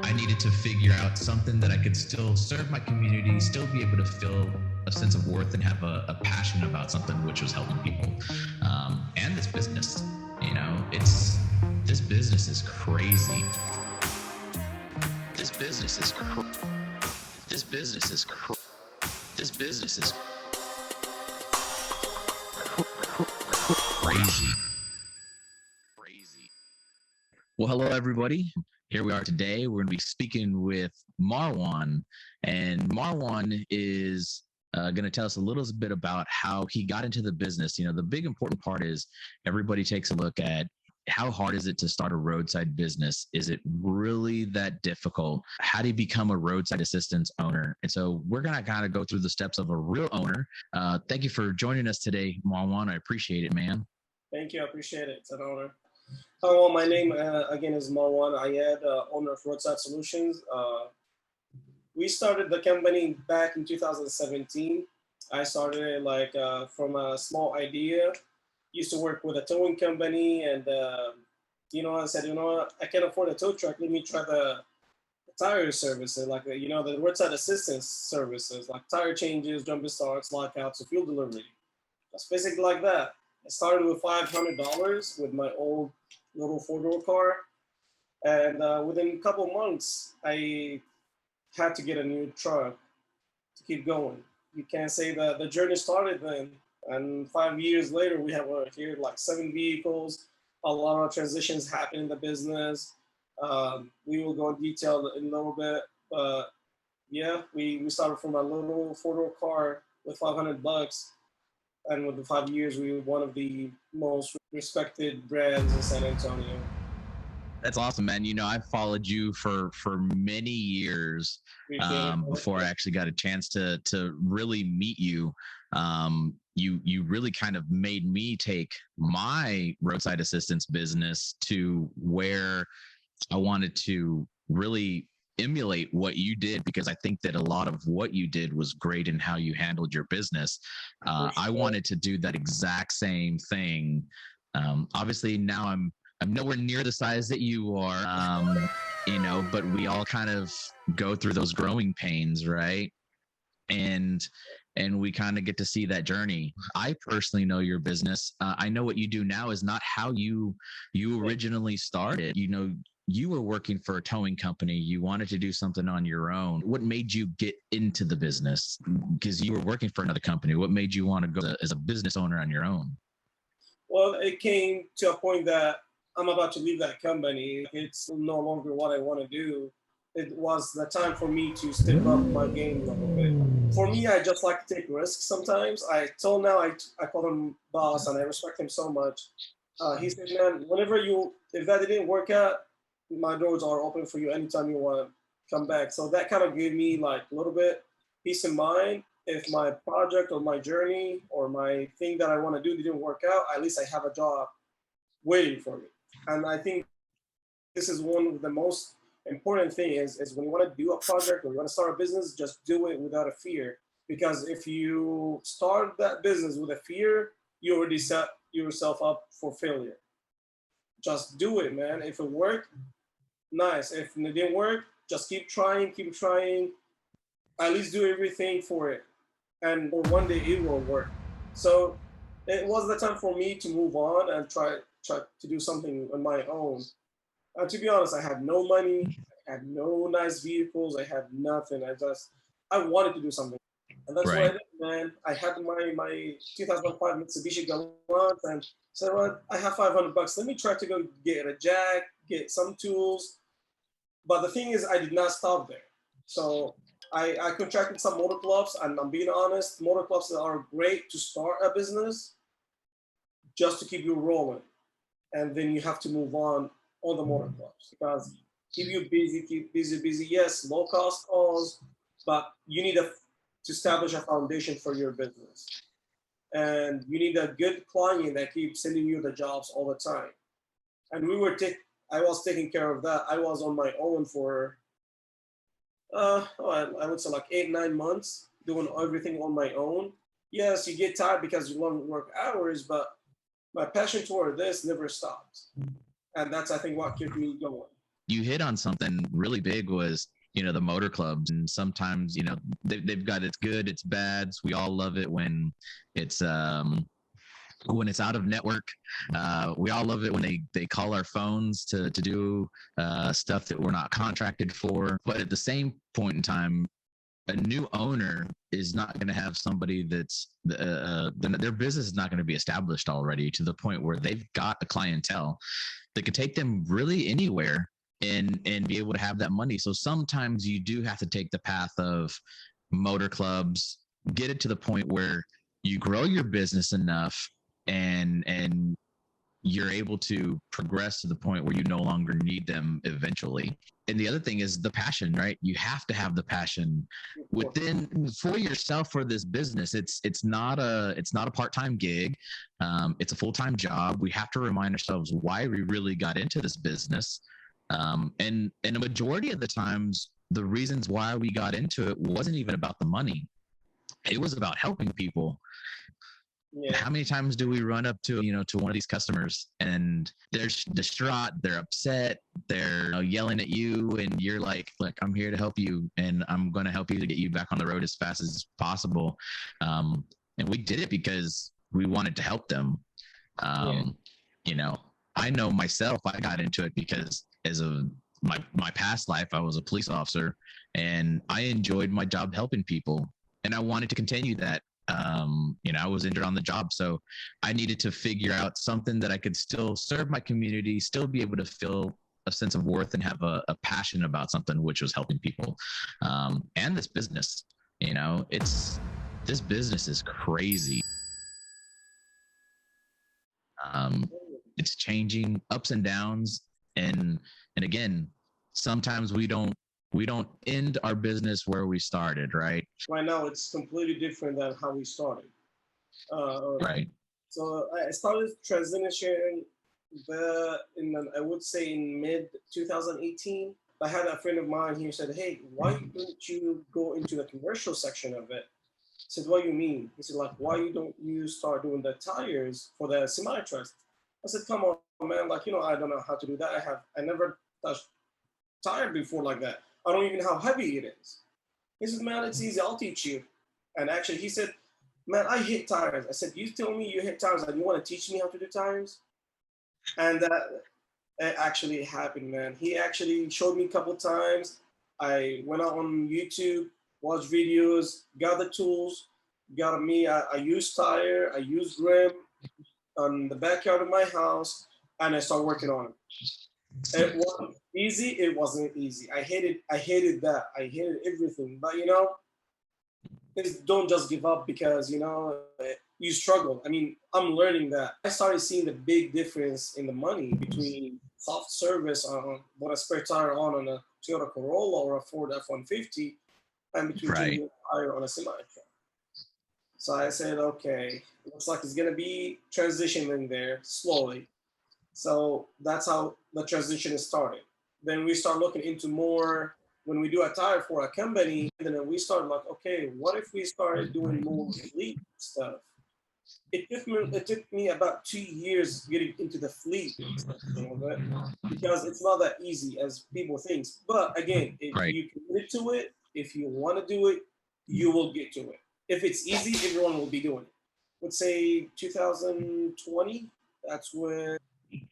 I needed to figure out something that I could still serve my community, still be able to feel a sense of worth and have a passion about something, which was helping people. And this business, this business is crazy. This business is this business is this business is crazy. Well, hello everybody. Here we are today. We're going to be speaking with Marwan, and Marwan is going to tell us a little bit about how he got into the business. The big important part is everybody takes a look at how hard is it to start a roadside business? Is it really that difficult? How do you become a roadside assistance owner? And so we're going to kind of go through the steps of a real owner. Thank you for joining us today, Marwan. I appreciate it, man. Thank you. I appreciate it. It's an honor. Hello, my name again is Marwan Ayyad, owner of Roadside Solutions. We started the company back in 2017. I started it from a small idea. Used to work with a towing company, and I said, I can't afford a tow truck. Let me try the tire services, the roadside assistance services, like tire changes, jump starts, lockouts, or fuel delivery. That's basically like that. I started with $500 with my old little four-door car, and within a couple months, I had to get a new truck to keep going. You can't say that the journey started then. And 5 years later, we have here like 7 vehicles. A lot of transitions happen in the business. We will go in detail in a little bit, but yeah, we started from a little four-door car with $500, and within 5 years, we were one of the most respected brands in San Antonio. That's awesome, man. I've followed you for many years before I actually got a chance to really meet you. You really kind of made me take my roadside assistance business to where I wanted to really emulate what you did, because I think that a lot of what you did was great in how you handled your business. I wanted to do that exact same thing. Obviously now I'm nowhere near the size that you are, but we all kind of go through those growing pains, right? And we kind of get to see that journey. I personally know your business. I know what you do now is not how you originally started. You were working for a towing company. You wanted to do something on your own. What made you get into the business? Because you were working for another company. What made you want to go as a business owner on your own? Well, it came to a point that I'm about to leave that company. It's no longer what I want to do. It was the time for me to step up my game a little bit. For me, I just like to take risks sometimes. I call him boss, and I respect him so much. He said, man, if that didn't work out, my doors are open for you anytime you want to come back. So that kind of gave me a little bit peace of mind. If my project or my journey or my thing that I want to do didn't work out, at least I have a job waiting for me. And I think this is one of the most important things is when you want to do a project or you want to start a business, just do it without a fear. Because if you start that business with a fear, you already set yourself up for failure. Just do it, man. If it worked, nice. If it didn't work, just keep trying. At least do everything for it. And one day it will work. So it was the time for me to move on and try to do something on my own. And to be honest, I had no money, I had no nice vehicles, I had nothing. I wanted to do something. And that's what I did, man. I had my 2005 Mitsubishi Galant and said, well, I have $500. Let me try to go get a jack, get some tools. But the thing is, I did not stop there. So I contracted some motor clubs, and I'm being honest, motor clubs are great to start a business just to keep you rolling. And then you have to move on the motor clubs because keep you busy. Yes, low cost calls, but you need to establish a foundation for your business. And you need a good client that keeps sending you the jobs all the time. And I was taking care of that. I was on my own for, I would say 8-9 months, doing everything on my own. Yes, you get tired because you long work hours, but my passion toward this never stopped. And that's, I think, what kept me going. you hit on something really big was, the motor clubs. And sometimes, they've got it's good, it's bad. So we all love it it's when it's out of network. We all love it when they call our phones to do stuff that we're not contracted for. But at the same point in time, a new owner is not going to have somebody that's their business is not going to be established already to the point where they've got a clientele that could take them really anywhere and be able to have that money. So sometimes you do have to take the path of motor clubs, get it to the point where you grow your business enough and you're able to progress to the point where you no longer need them eventually. And the other thing is the passion, right? You have to have the passion for yourself for this business. It's not a part-time gig. It's a full-time job. We have to remind ourselves why we really got into this business. And a majority of the times, the reasons why we got into it wasn't even about the money. It was about helping people. Yeah. How many times do we run up to one of these customers and they're distraught, they're upset, they're yelling at you, and you're like, look, I'm here to help you, and I'm going to help you to get you back on the road as fast as possible. And we did it because we wanted to help them. I know myself, I got into it because my past life, I was a police officer, and I enjoyed my job helping people, and I wanted to continue that. I was injured on the job, so I needed to figure out something that I could still serve my community, still be able to feel a sense of worth and have a passion about something, which was helping people. And this business, this business is crazy. It's changing, ups and downs, and again, sometimes we don't end our business where we started, right? Right now, it's completely different than how we started. Right. So I started transitioning I would say in mid 2018. I had a friend of mine here said, hey, why don't you go into the commercial section of it? I said, what do you mean? He said, like, why don't you start doing the tires for the semi-trucks? I said, come on, man. Like, I don't know how to do that. I never touched tire before like that. I don't even know how heavy it is. He says, man, it's easy. I'll teach you. And actually, he said, man, I hit tires. I said, you tell me you hit tires and you want to teach me how to do tires? And that actually happened, man. He actually showed me a couple of times. I went out on YouTube, watched videos, got the tools, got me. I used tire, I used rim on the backyard of my house, and I started working on it. It wasn't easy. It wasn't easy. I hated that. I hated everything. But don't just give up because you struggle. I mean, I'm learning that. I started seeing the big difference in the money between soft service on what a spare tire on a Toyota Corolla or a Ford F-150, and between changing a tire on a semi truck. So I said, okay, looks like it's gonna be transitioning there slowly. So that's how the transition started. Then we start looking into more when we do a tire for a company, and then we started like, okay, what if we started doing more fleet stuff? It took me about 2 years getting into the fleet stuff, because it's not that easy as people think. But again, if you commit to it, if you want to do it, you will get to it. If it's easy, everyone will be doing it. Let's say 2020, that's when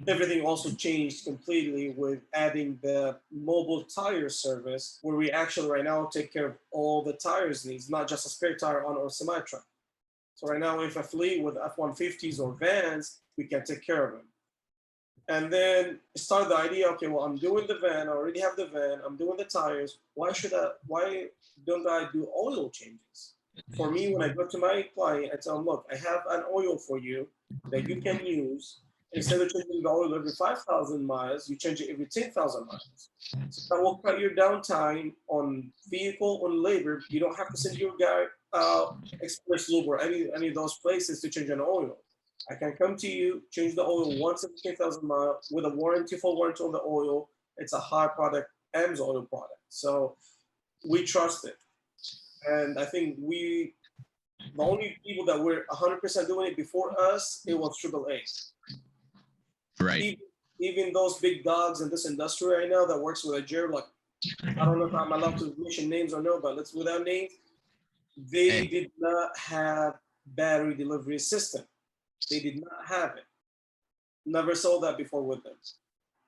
everything also changed completely with adding the mobile tire service, where we actually right now take care of all the tires needs, not just a spare tire on our semi truck. So right now, if a fleet with F-150s or vans, we can take care of them. And then start the idea, okay, well, I'm doing the van, I already have the van, I'm doing the tires. Why don't I do oil changes? For me, when I go to my client, I tell them, look, I have an oil for you that you can use. Instead of changing the oil every 5,000 miles, you change it every 10,000 miles. So that will cut your downtime on vehicle, on labor. You don't have to send your guy Express Lube or any of those places to change an oil. I can come to you, change the oil once every 10,000 miles with a full warranty on the oil. It's a high product, AMS oil product. So we trust it. And I think the only people that were 100% doing it before us, it was AAA. Right. even those big dogs in this industry right now that works with a Jer, like I don't know if I'm allowed to mention names or no, but let's without names, they Hey, did not have battery delivery system. They did not have it. Never sold that before with them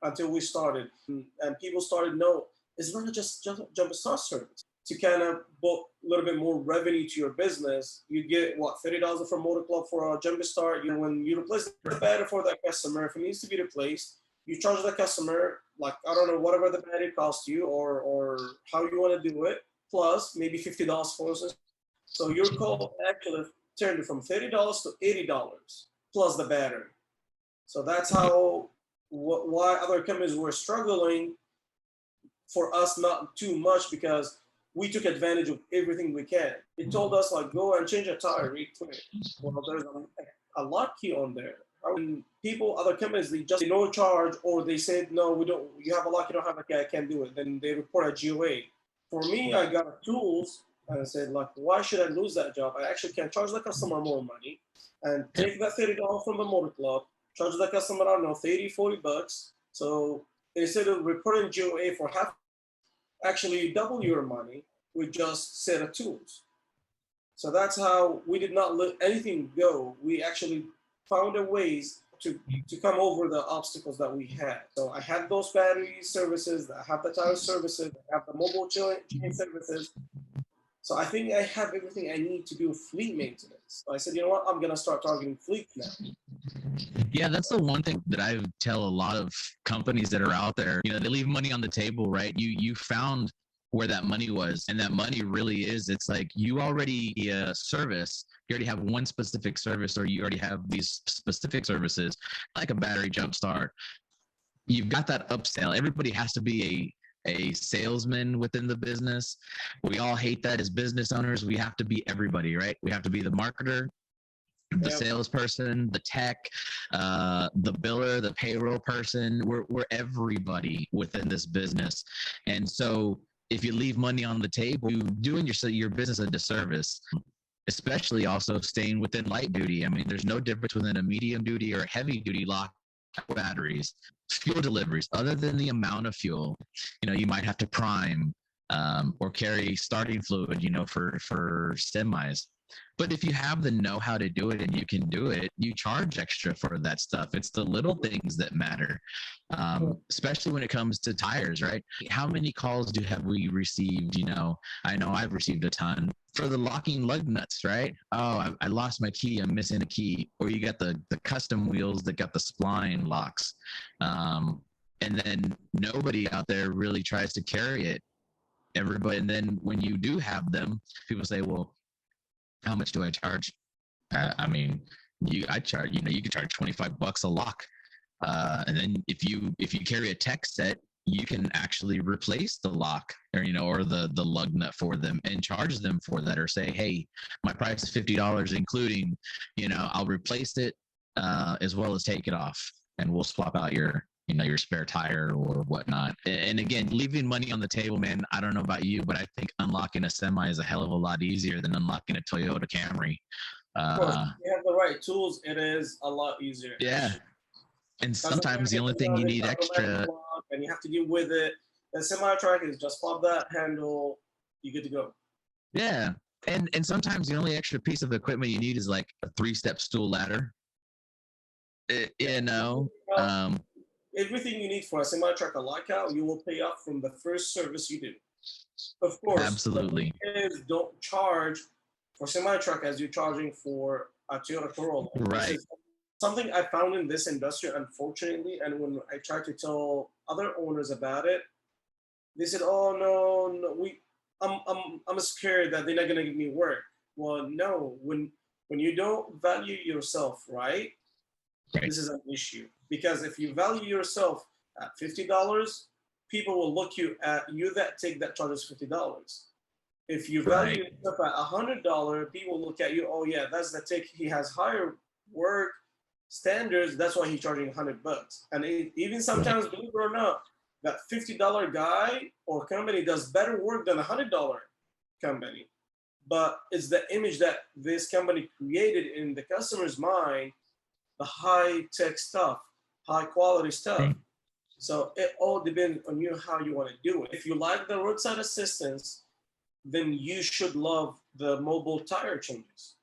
until we started. And people started, no, it's not just jump start service. To kind of book a little bit more revenue to your business, you get what, $30 from Motor Club for a jump start. You know, when you replace the battery for that customer, if it needs to be replaced, you charge the customer like I don't know whatever the battery cost you or how you want to do it, plus maybe $50 for instance. So your call actually turned from $30 to $80 plus the battery. So that's how why other companies were struggling for us not too much because we took advantage of everything we can. It told us like go and change a tire real quick. Well, there's a lock key on there. When people, other companies, they just no charge or they said no, we don't. You have a lock, you don't have a key, I can't do it. Then they report a GOA. For me, I got tools and I said like, why should I lose that job? I actually can charge the customer more money and take that $30 from the motor club, charge the customer, I don't know, 30, 40 bucks. So instead of reporting GOA for half, actually double your money with just set of tools. So that's how we did not let anything go. We actually found a ways to come over the obstacles that we had. So I had those battery services, I have the tire services, I have the mobile chain services. So I think I have everything I need to do fleet maintenance. So I said, you know what, I'm gonna start targeting fleet now. yeah, that's the one thing that I tell a lot of companies that are out there. You know, they leave money on the table, right? You found where that money was, and that money really is. It's like you already service. You already have one specific service, or you already have these specific services, like a battery jump start. You've got that upsell. Everybody has to be a salesman within the business. We all hate that as business owners. We have to be everybody, right? We have to be the marketer, the salesperson, the tech, the biller, the payroll person. We're everybody within this business. And so if you leave money on the table, you're doing your business a disservice, especially also staying within light duty. I mean, there's no difference within a medium duty or a heavy duty lock batteries, fuel deliveries, other than the amount of fuel. You know, you might have to prime or carry starting fluid, you know, for semis. But if you have the know-how to do it and you can do it, you charge extra for that stuff. It's the little things that matter, especially when it comes to tires, right? How many calls have we received? You know I've received a ton for the locking lug nuts, right? Oh, I lost my key. I'm missing a key. Or you got the custom wheels that got the spline locks. And then nobody out there really tries to carry it. Everybody. And then when you do have them, people say, well, how much do I charge? I mean, I charge, you can charge $25 a lock. And then if you carry a tech set, you can actually replace the lock or the lug nut for them and charge them for that, or say, hey, my price is $50, including, I'll replace it as well as take it off, and we'll swap out your spare tire or whatnot. And again, leaving money on the table, man, I don't know about you, but I think unlocking a semi is a hell of a lot easier than unlocking a Toyota Camry. Of course, if you have the right tools, it is a lot easier. Yeah. And sometimes the only thing you need extra, and you have to deal with it. The semi truck is just pop that handle, you good to go. Yeah. And sometimes the only extra piece of equipment you need is like a 3-step stool ladder. Everything you need for a semi truck lockout, you will pay off from the first service you do. Of course, absolutely. Don't charge for semi truck as you're charging for a Toyota Corolla. Right. Something I found in this industry, unfortunately, and when I try to tell other owners about it, they said, "Oh no, I'm scared that they're not gonna give me work." Well, no, when you don't value yourself, right? This is an issue, because if you value yourself at $50, people will look at you that take that charges $50. If you value yourself at $100, people will look at you. Oh yeah, that's the take. He has higher work standards. That's why he's charging $100. And even sometimes, believe it or not, that $50 guy or company does better work than a $100 company. But it's the image that this company created in the customer's mind, the high tech stuff. high quality stuff. So it all depends on you how you want to do it. If you like the roadside assistance, then you should love the mobile tire changes.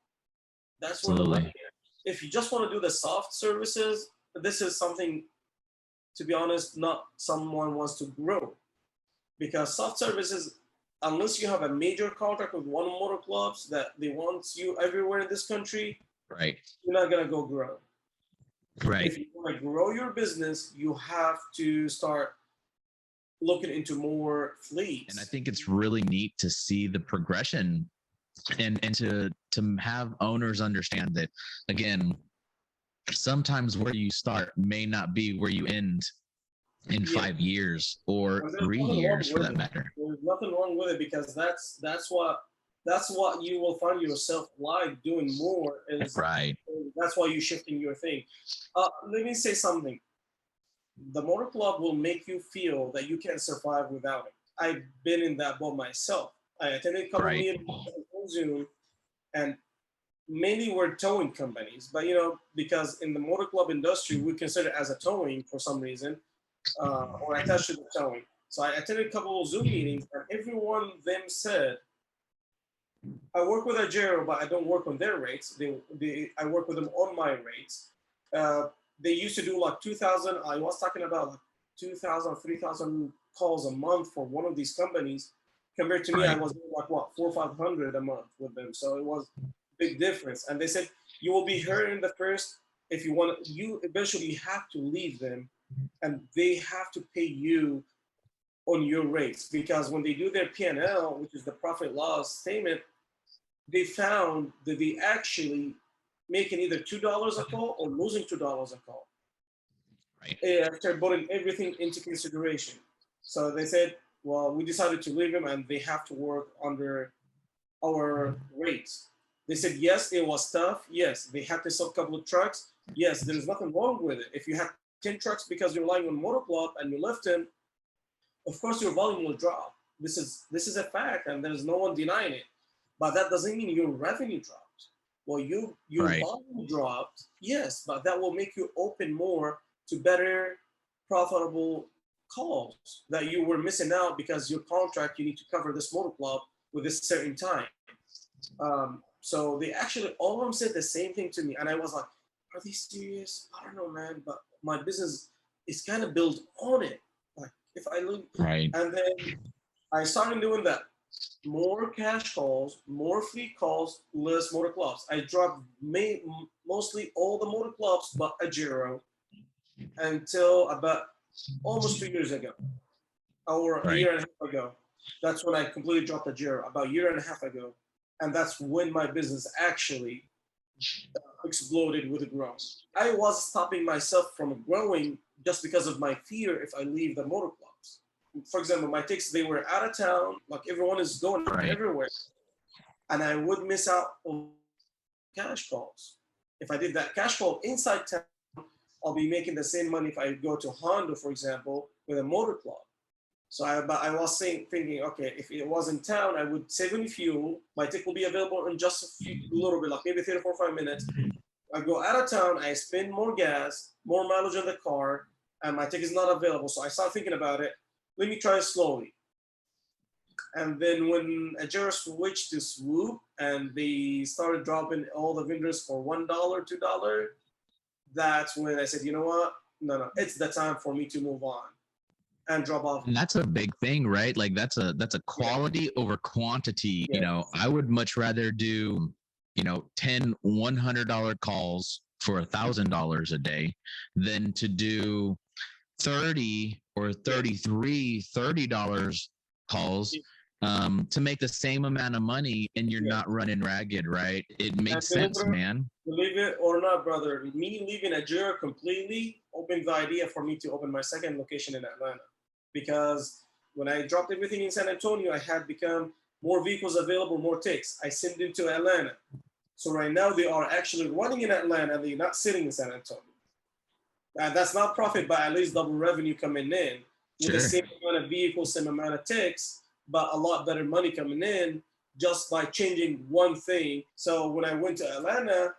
That's where the money Absolutely. is. If you just want to do the soft services, this is something, to be honest, not someone wants to grow, because soft services, unless you have a major contract with one motor clubs that they want you everywhere in this country, Right. you're not gonna go grow. Right. If you want to grow your business, you have to start looking into more fleets. And I think it's really neat to see the progression, and to have owners understand that, again, sometimes where you start may not be where you end in Yeah. 5 years or And there's 3 nothing wrong years for with that it. matter. There's nothing wrong with it, because that's what you will find yourself like doing more is. Right. That's why you're shifting your thing. Let me say something. The motor club will make you feel that you can't survive without it. I've been in that boat myself. I attended a couple Right. meetings on Zoom, and mainly we're towing companies. But because in the motor club industry, we consider it as a towing for some reason, or attached to the towing. So I attended a couple of Zoom meetings, and every one of them said, I work with Ajero, but I don't work on their rates. I work with them on my rates. They used to do like 2,000. I was talking about like 2,000, 3,000 calls a month for one of these companies. Compared to me, I Right. was doing like what, 400 or 500 a month with them. So it was a big difference. And they said, you will be hurting the first. If you want, you eventually have to leave them, and they have to pay you on your rates, because when they do their P&L, which is the profit loss statement, they found that they actually making either $2 a call or losing $2 a call, Right. after putting everything into consideration. So they said, well, we decided to leave them, and they have to work under our rates. They said, yes, it was tough. Yes, they had to sell a couple of trucks. Yes, there's nothing wrong with it. If you have 10 trucks because you're relying on motor club and you lift them, of course your volume will drop. This is a fact, and there's no one denying it. But that doesn't mean your revenue dropped. Well, your Right. volume dropped, yes, but that will make you open more to better profitable calls that you were missing out because your contract, you need to cover this motor club with this certain time. So they actually all of them said the same thing to me, and I was like, are they serious? I don't know, man, but my business is kind of built on it. Like if I look, Right. and then I started doing that. More cash calls, more fleet calls, less motor clubs. I dropped mostly all the motor clubs but Ajero until about almost 2 years ago, or a Right. year and a half ago. That's when I completely dropped Ajero, about a year and a half ago. And that's when my business actually exploded with the growth. I was stopping myself from growing just because of my fear if I leave the motor clubs. For example, my ticks, they were out of town, like everyone is going Right. everywhere. And I would miss out on cash calls. If I did that cash call inside town, I'll be making the same money if I go to Honda, for example, with a motor club. So I was thinking, okay, if it was in town, I would save any fuel. My tick will be available in just a little bit, like maybe 3 or 5 minutes. I go out of town, I spend more gas, more mileage on the car, and my ticket is not available. So I start thinking about it. Let me try it slowly. And then when Ajero switched to Swoop and they started dropping all the vendors for $1, $2, that's when I said, you know what? No, it's the time for me to move on and drop off. And that's a big thing, right? Like that's a quality over quantity. I would much rather do 10 $100 calls for $1,000 a day than to do 30 or 33 $30 calls to make the same amount of money, and you're not running ragged, right? It makes sense, man. Believe it or not, brother, me leaving Ajero completely opened the idea for me to open my second location in Atlanta. Because when I dropped everything in San Antonio, I had become more vehicles available, more ticks. I sent them to Atlanta. So right now they are actually running in Atlanta. They're not sitting in San Antonio. That's not profit, but at least double revenue coming in with the same amount of vehicles, same amount of ticks, but a lot better money coming in just by changing one thing. So when I went to Atlanta,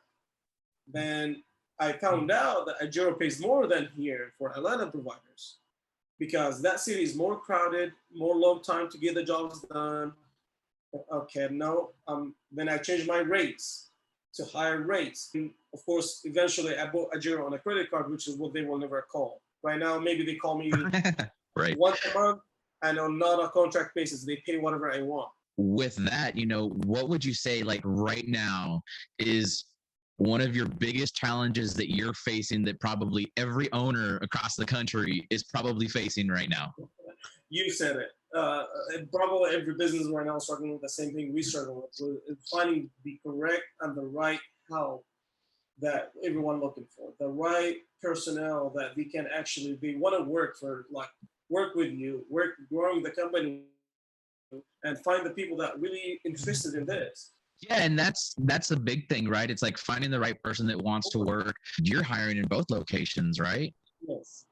then I found out that Ajero pays more than here for Atlanta providers because that city is more crowded, more long time to get the jobs done. Okay, no, then I changed my rates to higher rates. And of course, eventually I bought Ajero on a credit card, which is what they will never call. Right now, maybe they call me Right. once a month, and on not a contract basis, they pay whatever I want. With that, what would you say, like right now, is one of your biggest challenges that you're facing that probably every owner across the country is probably facing right now? You said it. Probably every business right now is struggling with the same thing we struggle with finding the correct and the right help that everyone looking for, the right personnel that they want to work with you, work growing the company, and find the people that really interested in this. Yeah, and that's a big thing, right? It's like finding the right person that wants to work. You're hiring in both locations, right? Yes.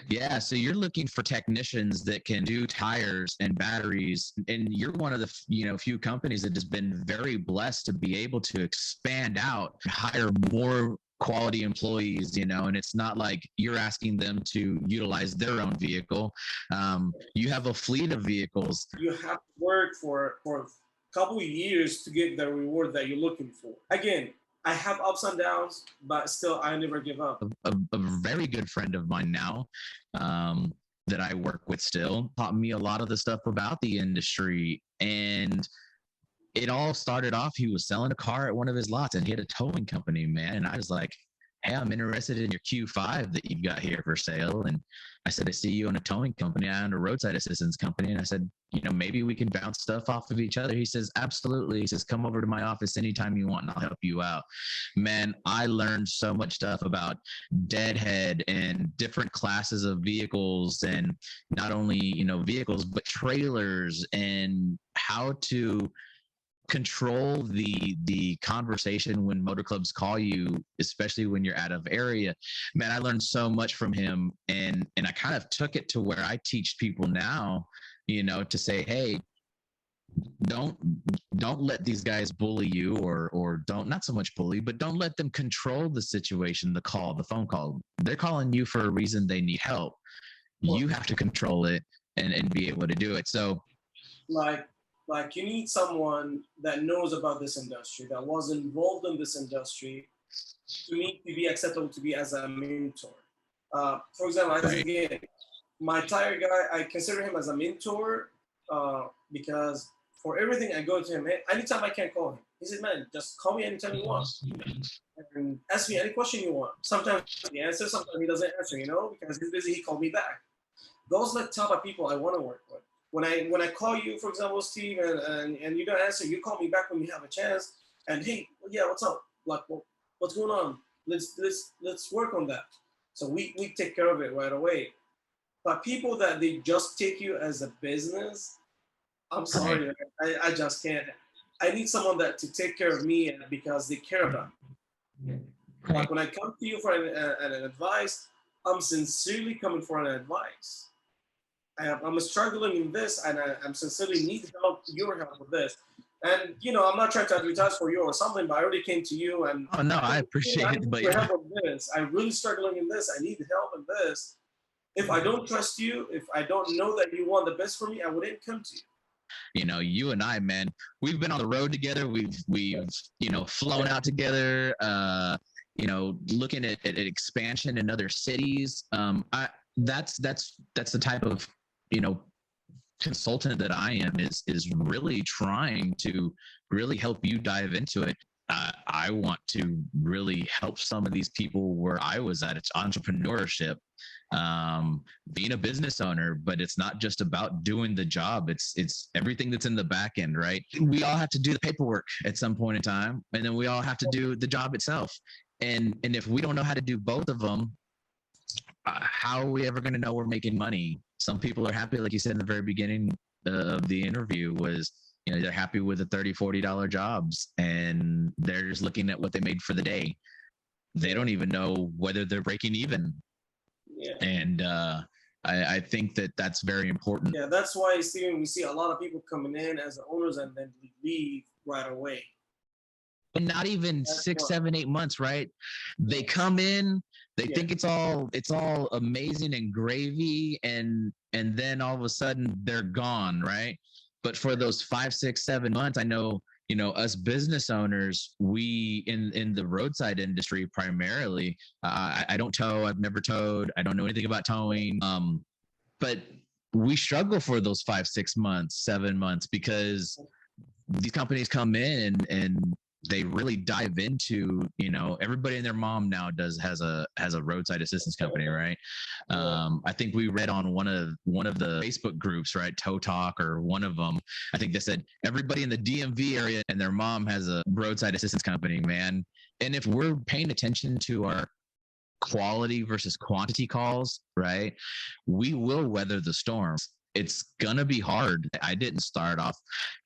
Yeah, so you're looking for technicians that can do tires and batteries, and you're one of the few companies that has been very blessed to be able to expand out, hire more quality employees, and it's not like you're asking them to utilize their own vehicle. You have a fleet of vehicles. You have to work for a couple of years to get the reward that you're looking for. Again, I have ups and downs, but still, I never give up. A very good friend of mine now, that I work with still, taught me a lot of the stuff about the industry. And it all started off, he was selling a car at one of his lots and he had a towing company, man. And I was like, hey, I'm interested in your Q5 that you've got here for sale. And I said, I see you in a towing company. I own a roadside assistance company. And I said, maybe we can bounce stuff off of each other. He says, absolutely. He says, come over to my office anytime you want and I'll help you out. Man, I learned so much stuff about deadhead and different classes of vehicles, and not only, vehicles, but trailers, and how to control the conversation when motor clubs call you, especially when you're out of area. Man, I learned so much from him, and I kind of took it to where I teach people now, to say, hey, don't let these guys bully you, or don't, not so much bully, but don't let them control the situation, the phone call. They're calling you for a reason. They need help. You have to control it and be able to do it. So like you need someone that knows about this industry, that was involved in this industry, to me to be acceptable to be as a mentor. For example, again, my tire guy, I consider him as a mentor because for everything I go to him, anytime I can't call him, he said, man, just call me anytime you want and ask me any question you want. Sometimes he answers, sometimes he doesn't answer, because he's busy, he called me back. Those are the type of people I want to work with. When I call you, for example, Steve, and you don't answer, you call me back when you have a chance. And hey, yeah, what's up? Like, what's going on? Let's work on that. So we take care of it right away. But people that they just take you as a business, I'm sorry, I just can't. I need someone that to take care of me because they care about me. Like when I come to you for an advice, I'm sincerely coming for an advice. I'm struggling in this, and I'm sincerely need your help with this. And I'm not trying to advertise for you or something, but I already came to you and oh no, I appreciate it. But help with this. I'm really struggling in this. I need help in this. If I don't trust you, if I don't know that you want the best for me, I wouldn't come to you. You and I, man, we've been on the road together. We've flown out together. Looking at expansion in other cities. That's the type of consultant that I am, is really trying to really help you dive into it. I want to really help some of these people where I was at. It's entrepreneurship, being a business owner, but it's not just about doing the job. It's everything that's in the back end, right? We all have to do the paperwork at some point in time, and then we all have to do the job itself. And if we don't know how to do both of them, how are we ever going to know we're making money? Some people are happy, like you said in the very beginning of the interview, was they're happy with the $30-$40 jobs, and they're just looking at what they made for the day. They don't even know whether they're breaking even. Yeah. And I think that's very important. Yeah, that's why, Steven, we see a lot of people coming in as owners and then leave right away. but not even That's 6, what, 7, 8 months, right? They come in, they yeah. think it's all amazing and gravy, and then all of a sudden they're gone, right? But for those 5, 6, 7 months, I know, us business owners, we in the roadside industry primarily. I don't tow. I've never towed. I don't know anything about towing. But we struggle for those 5, 6 months, 7 months, because these companies come in and they really dive into, everybody and their mom now has a roadside assistance company, right? I think we read on one of the Facebook groups, right, Tow Talk, or one of them, I think they said everybody in the DMV area and their mom has a roadside assistance company, man. And if we're paying attention to our quality versus quantity calls, right, we will weather the storms. It's gonna be hard. I didn't start off,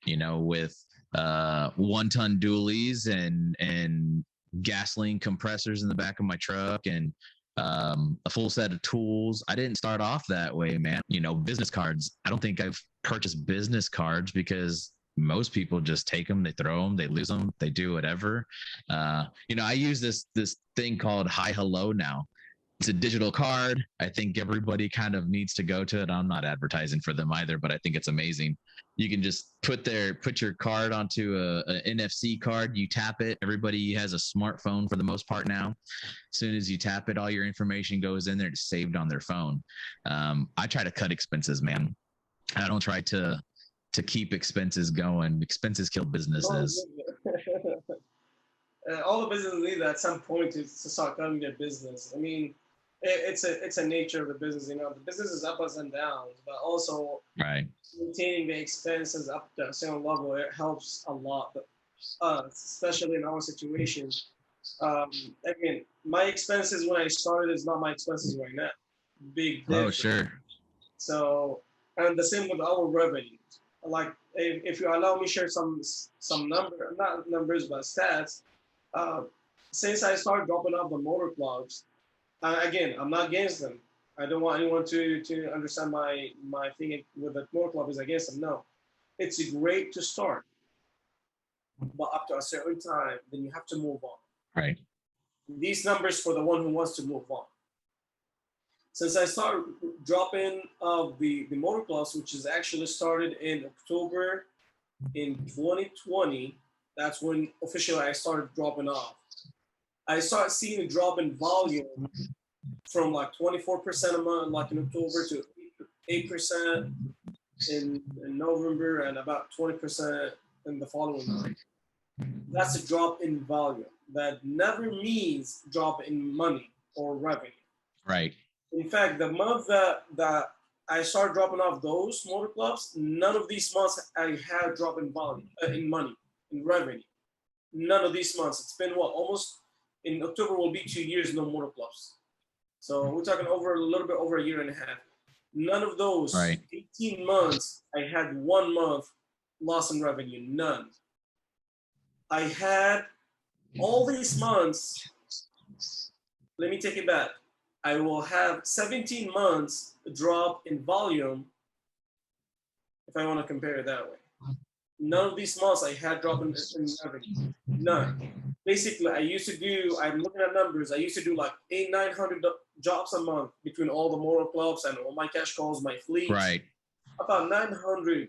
with 1-ton dualies and gasoline compressors in the back of my truck and a full set of tools. I didn't start off that way, man. Business cards. I don't think I've purchased business cards because most people just take them, they throw them, they lose them, they do whatever. I use this thing called Hi Hello now. It's a digital card. I think everybody kind of needs to go to it. I'm not advertising for them either, but I think it's amazing. You can just put your card onto a NFC card. You tap it. Everybody has a smartphone for the most part now. As soon as you tap it, all your information goes in there. It's saved on their phone. I try to cut expenses, man. I don't try to keep expenses going. Expenses kill businesses. All the businesses need at some point to start cutting their business. I mean, it's a nature of the business. The business is ups and downs, but also right, maintaining the expenses up to a certain level, it helps a lot. But especially in our situation, again, my expenses when I started is not my expenses right now. Big difference. Oh, sure. So, and the same with our revenues. Like, if you allow me share some not numbers but stats. Since I started dropping off the motor clubs, again, I'm not against them. I don't want anyone to understand my thing with the motor club is against them. No, it's great to start, but up to a certain time, then you have to move on. Right. These numbers for the one who wants to move on. Since I started dropping the motor clubs, which is actually started in October in 2020, that's when officially I started dropping off. I started seeing a drop in volume from like 24% a month, like in October, to 8% in November, and about 20% in the following month. That's a drop in volume. That never means drop in money or revenue. Right. In fact, the month that I started dropping off those motor clubs, none of these months I had drop in volume, in money, in revenue. None of these months. It's been almost in October will be 2 years no motor clubs. So we're talking over a little bit over a year and a half. None of those 18 months I had 1 month loss in revenue. None. I had all these months. Let me take it back. I will have 17 months drop in volume if I want to compare it that way. None of these months I had drop in revenue. None. Basically, I'm looking at numbers. I used to do like 800-900 jobs a month between all the motor clubs and all my cash calls, my fleet. Right. About 900.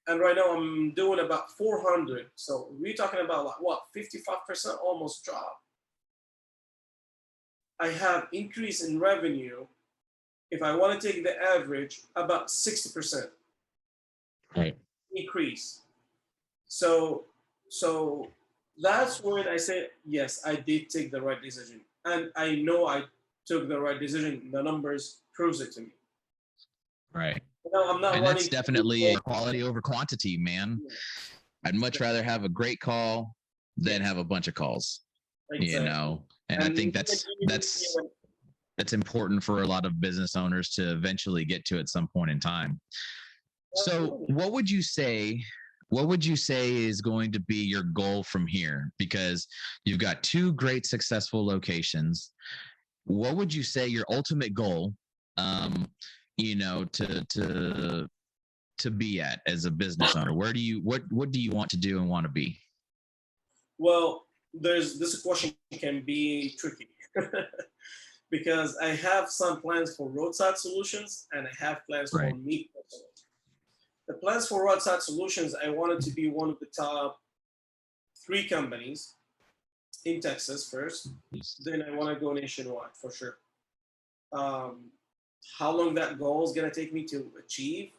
And right now I'm doing about 400. So we're talking about like what, 55% almost drop. I have increase in revenue. If I want to take the average, about 60%. Right. Increase. So that's when I say, yes, I did take the right decision. And I know I took the right decision. The numbers proves it to me. Right. I'm not and running. That's definitely quality over quantity, man. Yeah. I'd much rather have a great call than have a bunch of calls. Exactly. And I think that's important for a lot of business owners to eventually get to at some point in time. So what would you say is going to be your goal from here? Because you've got 2 great successful locations. What would you say your ultimate goal, to be at as a business owner? What do you want to do and want to be? Well, this question can be tricky because I have some plans for Roadside Solutions and I have plans for Right. me personally. The plans for Roadside Solutions, I wanted to be one of the top three companies in Texas first. Then I want to go nationwide for sure. Um, how long that goal is gonna take me to achieve,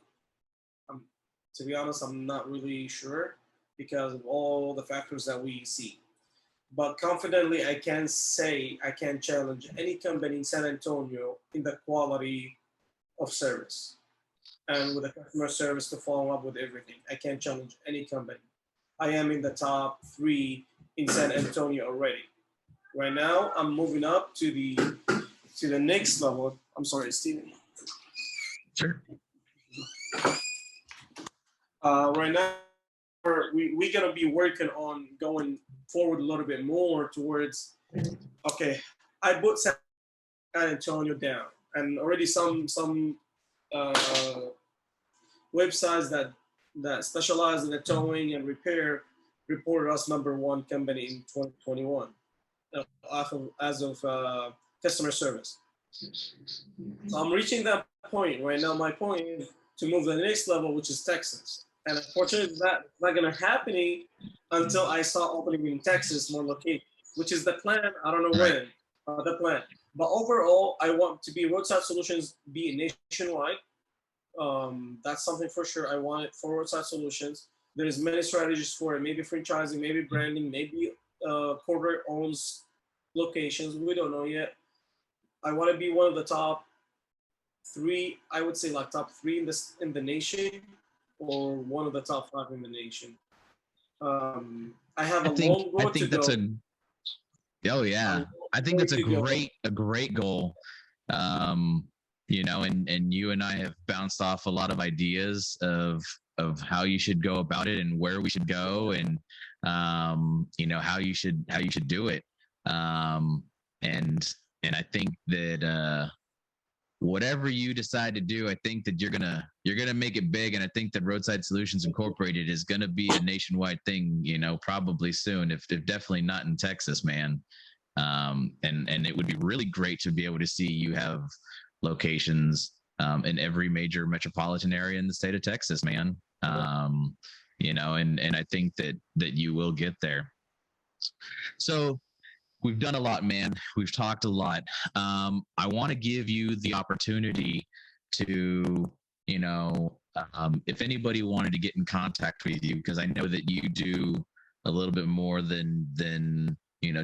um, to be honest, I'm not really sure because of all the factors that we see. But confidently, I can say I can challenge any company in San Antonio in the quality of service and with the customer service to follow up with everything. I can challenge any company. I am in the top three in San Antonio already. Right now, I'm moving up to the next level. I'm sorry, Steven. Sure. Right now, we're gonna be working on going forward a little bit more towards. Okay, I put San Antonio down, and already some uh, websites that specialize in the towing and repair reported us number one company in 2021 as of customer service. So I'm reaching that point right now. My point is to move to the next level, which is Texas. And unfortunately, that's not going to happen until I start opening in Texas more locations, which is the plan. I don't know Right. when, the plan. But overall, I want to be Roadside Solutions be nationwide. That's something for sure. I want it for Roadside Solutions. There's many strategies for it. Maybe franchising, maybe branding, maybe corporate owns locations. We don't know yet. I want to be one of the top three. I would say like top three in the nation, or one of the top five in the nation. I have I a think long I road to think that's go. a oh A yeah. long I think road that's to go. a great goal. Um, and you and I have bounced off a lot of ideas of how you should go about it and where we should go and how you should do it. Um, and and I think that whatever you decide to do, I think that you're gonna make it big, and I think that Roadside Solutions Incorporated is gonna be a nationwide thing. Probably soon, if definitely not in Texas, man. And it would be really great to be able to see you have locations in every major metropolitan area in the state of Texas, man. And I think that you will get there. So we've done a lot, man. We've talked a lot. I want to give you the opportunity to, if anybody wanted to get in contact with you, because I know that you do a little bit more than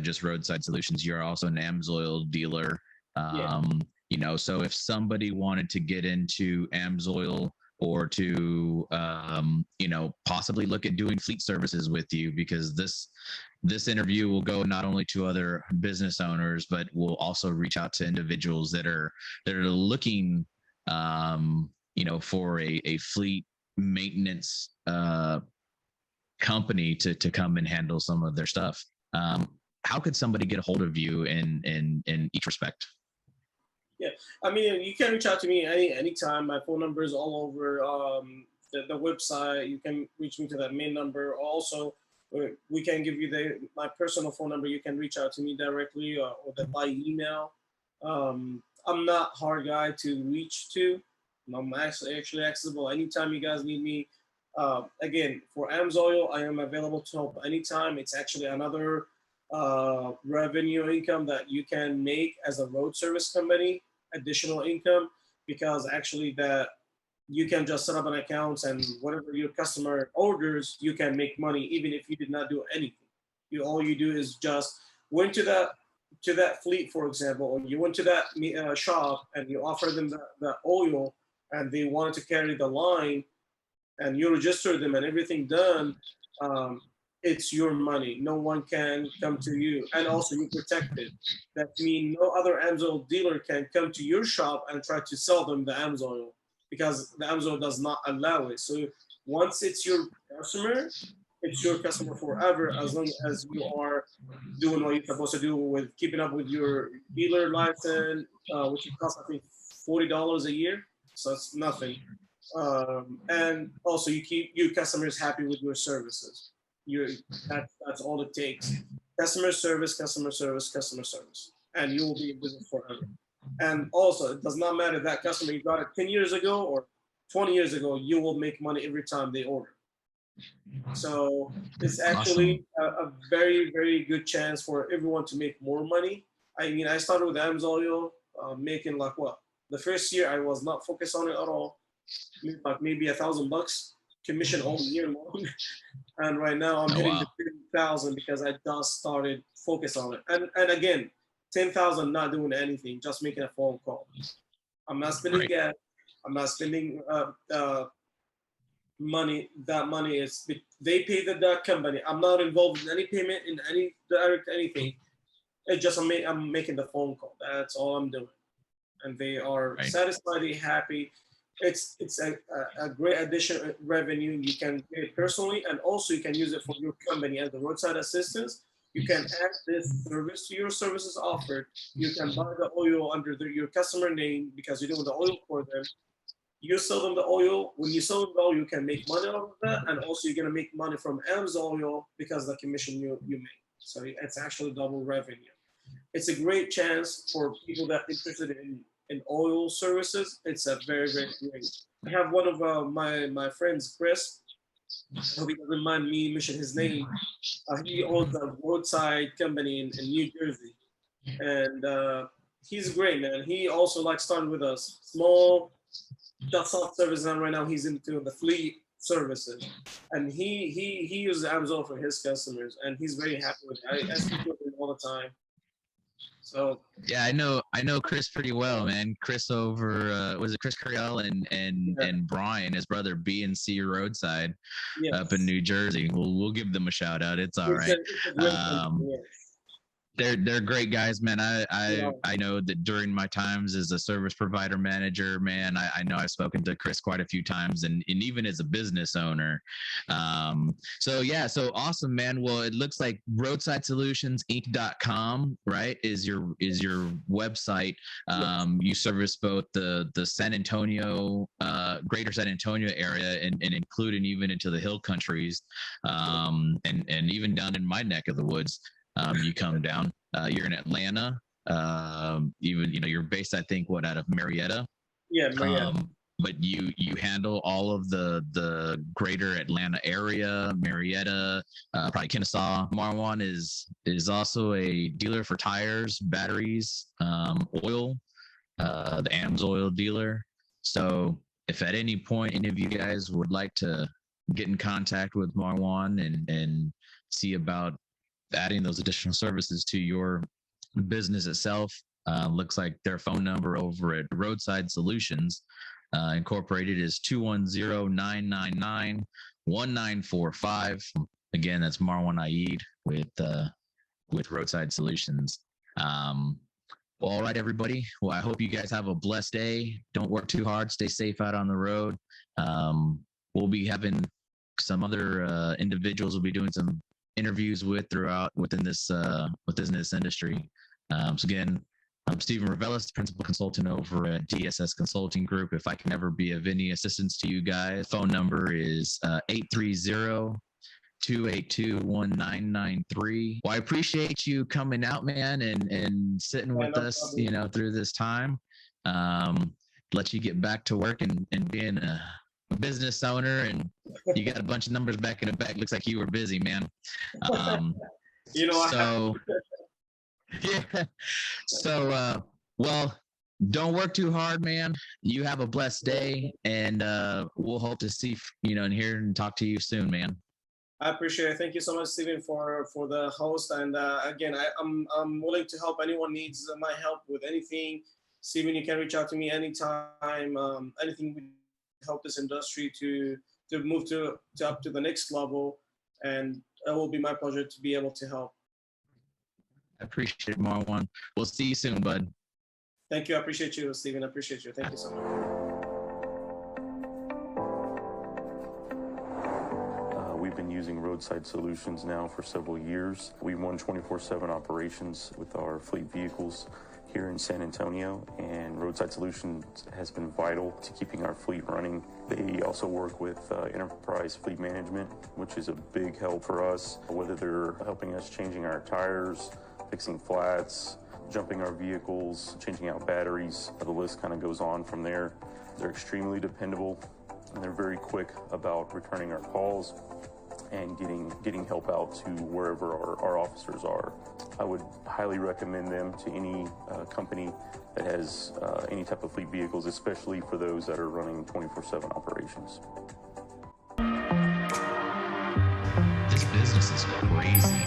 just Roadside Solutions. You're also an AMSOIL dealer. Yeah. So if somebody wanted to get into AMSOIL or to possibly look at doing fleet services with you, because this interview will go not only to other business owners, but will also reach out to individuals that are looking, for a fleet maintenance company to come and handle some of their stuff. How could somebody get a hold of you in each respect? Yeah, I mean, you can reach out to me anytime. My phone number is all over the website. You can reach me to that main number. Also, we can give you my personal phone number. You can reach out to me directly or by email. I'm not hard guy to reach to. I'm actually accessible anytime you guys need me. Again, for AMSOIL, I am available to help anytime. It's actually another revenue income that you can make as a road service company, additional income, because actually that you can just set up an account and whatever your customer orders, you can make money even if you did not do anything. All you do is just went to that fleet, for example, or you went to that shop and you offer them the oil and they wanted to carry the line and you register them and everything done. Um, it's your money. No one can come to you, and also you're protected. That means no other AMSOIL dealer can come to your shop and try to sell them the AMSOIL because the AMSOIL does not allow it. So once it's your customer, it's your customer forever as long as you are doing what you're supposed to do with keeping up with your dealer license, which costs I think $40 a year. So it's nothing. And also you keep your customers happy with your services. You that's all it takes. Customer service, customer service, customer service, and you will be in business forever. And also, it does not matter that customer you got it 10 years ago or 20 years ago, you will make money every time they order. So it's Awesome. actually a very, very good chance for everyone to make more money. I mean, I started with Amsoil, making like what? The first year I was not focused on it at all, like maybe $1,000 commission all year long. And right now I'm Oh hitting the wow. 30,000 because I just started focus on it. And again, 10,000 not doing anything, just making a phone call. I'm not spending Right. gas. I'm not spending money. That money is they pay the company. I'm not involved in any payment in any direct anything. It's just I'm making the phone call. That's all I'm doing, and they are Right. satisfied, they happy. It's a great addition revenue. You can pay it personally, and also you can use it for your company as the roadside assistance. You can add this service to your services offered. You can buy the oil under your customer name because you're doing the oil for them. You sell them the oil. When you sell them the oil, you can make money out of that, and also you're gonna make money from M's oil because the commission you make. So it's actually double revenue. It's a great chance for people that are interested in oil services. It's a very, very great. I have one of my friends, Chris. I hope he doesn't mind me mentioning his name. He owns a roadside company in New Jersey, and he's great, man. He also like started with a small just off service, and right now he's into the fleet services, and he uses Amazon for his customers, and he's very happy with it. I speak with him all the time. So Yeah, I know Chris pretty well, man. Chris over was it Chris Curiel yeah, and Brian, his brother, B&C Roadside up in yes, New Jersey. We'll give them a shout out. It's all right. it's a great company. Um, Yes, they're great guys, man. I yeah, I I know that during my times as a service provider manager, man, I know I've spoken to Chris quite a few times, and even as a business owner. So yeah, so awesome, man. Well, it looks like roadsidesolutionsInc.com, right, is your website. yes, You service both the San Antonio, greater San Antonio area, and including even into the hill countries, and even down in my neck of the woods. You come down. You're in Atlanta. Even you're based, I think, what out of Marietta. yeah, Marietta. But you handle all of the greater Atlanta area, Marietta, probably Kennesaw. Marwan is also a dealer for tires, batteries, oil, the AMS oil dealer. So if at any point any of you guys would like to get in contact with Marwan and see about adding those additional services to your business itself. Looks like their phone number over at Roadside Solutions Incorporated is 210-999-1945. Again, that's Marwan Ayyad with Roadside Solutions. Well, all right, everybody. Well, I hope you guys have a blessed day. Don't work too hard. Stay safe out on the road. We'll be having some other individuals. We'll be doing some interviews within this industry. So again, I'm Stephen Ravelis, principal consultant over at DSS Consulting Group. If I can ever be of any assistance to you guys, phone number is 830-282-1993. Well, I appreciate you coming out, man, and sitting Yeah, with no us, problem. through this time. Let you get back to work and being a business owner, and you got a bunch of numbers back in the back. Looks like you were busy, man. Um, You know, I have so yeah. So well, don't work too hard, man. You have a blessed day, and we'll hope to see and hear and talk to you soon, man. I appreciate it. Thank you so much, Stephen, for the host. And again, I'm willing to help anyone needs my help with anything. Stephen, you can reach out to me anytime. Anything we help this industry to move to up to the next level, and it will be my pleasure to be able to help. I appreciate it, Marwan. We'll see you soon, bud. Thank you. I appreciate you, Stephen. I appreciate you. Thank you so much. We've been using Roadside Solutions now for several years. We run 24/7 operations with our fleet vehicles here in San Antonio, and Roadside Solutions has been vital to keeping our fleet running. They also work with enterprise fleet management, which is a big help for us, whether they're helping us changing our tires, fixing flats, jumping our vehicles, changing out batteries. The list kind of goes on from there. They're extremely dependable, and they're very quick about returning our calls and getting help out to wherever our officers are. I would highly recommend them to any company that has any type of fleet vehicles, especially for those that are running 24/7 operations. This business is crazy.